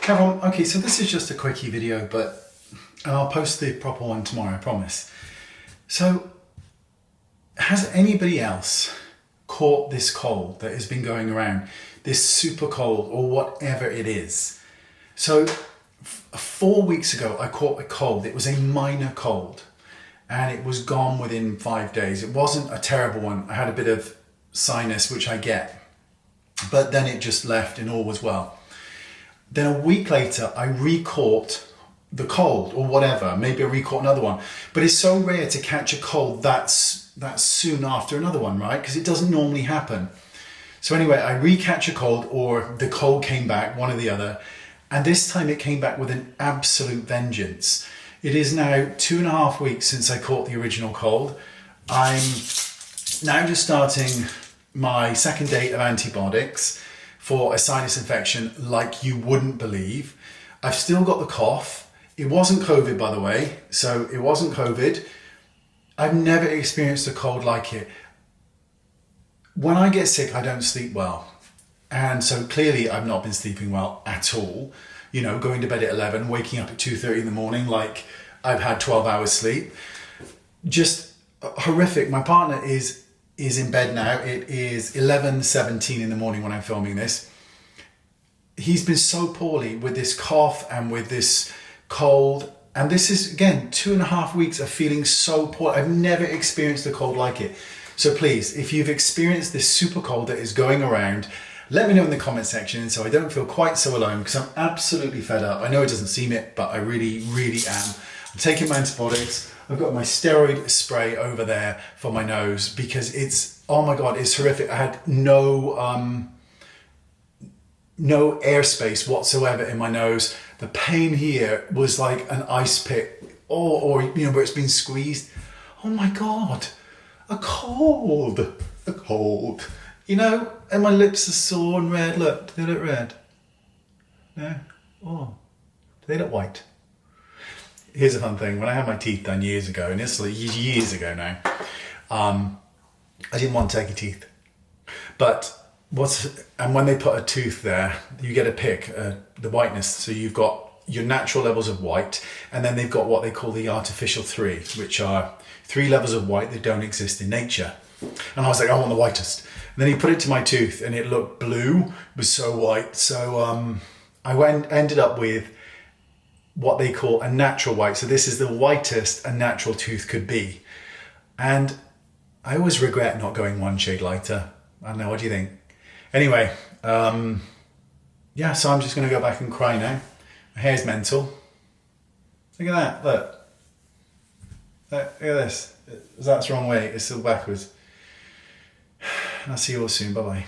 Hey everyone, okay, so this is just a quickie video, and I'll post the proper one tomorrow, I promise. So, has anybody else caught this cold that has been going around, this super cold or whatever it is? So, 4 weeks ago, I caught a cold. It was a minor cold, and it was gone within 5 days. It wasn't a terrible one. I had a bit of sinus, which I get, but then it just left and all was well. Then a week later, I re-caught the cold or whatever. Maybe I re-caught another one. But it's so rare to catch a cold that's soon after another one, right? Because it doesn't normally happen. So anyway, I re-catch a cold, or the cold came back, one or the other. And this time it came back with an absolute vengeance. It is now 2.5 weeks since I caught the original cold. I'm now just starting my second date of antibiotics for a sinus infection like you wouldn't believe. I've still got the cough. It wasn't COVID, by the way, so it wasn't COVID. I've never experienced a cold like it. When I get sick, I don't sleep well. And so clearly I've not been sleeping well at all. You know, going to bed at 11, waking up at 2:30 in the morning like I've had 12 hours sleep. Just horrific. My partner is in bed now. It is 11:17 in the morning when I'm filming this. He's been so poorly with this cough and with this cold. And this is, again, 2.5 weeks of feeling so poor. I've never experienced a cold like it. So please, if you've experienced this super cold that is going around, let me know in the comment section so I don't feel quite so alone, because I'm absolutely fed up. I know it doesn't seem it, but I really, really am. I'm taking my antibiotics. I've got my steroid spray over there for my nose because it's, oh my God, it's horrific. I had no airspace whatsoever in my nose. The pain here was like an ice pick, or you know, where it's been squeezed. Oh my God, a cold. You know, and my lips are sore and red. Look, do they look red? No? Oh, do they look white? Here's a fun thing. When I had my teeth done years ago, and it's like years ago now, I didn't want to take a teeth. But when they put a tooth there, you get to pick the whiteness. So you've got your natural levels of white, and then they've got what they call the artificial 3, which are 3 levels of white that don't exist in nature. And I was like, I want the whitest. And then he put it to my tooth, and it looked blue. It was so white. So ended up with what they call a natural white. So this is the whitest a natural tooth could be. And I always regret not going one shade lighter. I don't know, what do you think? Anyway, yeah, so I'm just going to go back and cry now. My hair's mental. Look at that, look. Look at this. That's the wrong way, it's still backwards. I'll see you all soon, bye-bye.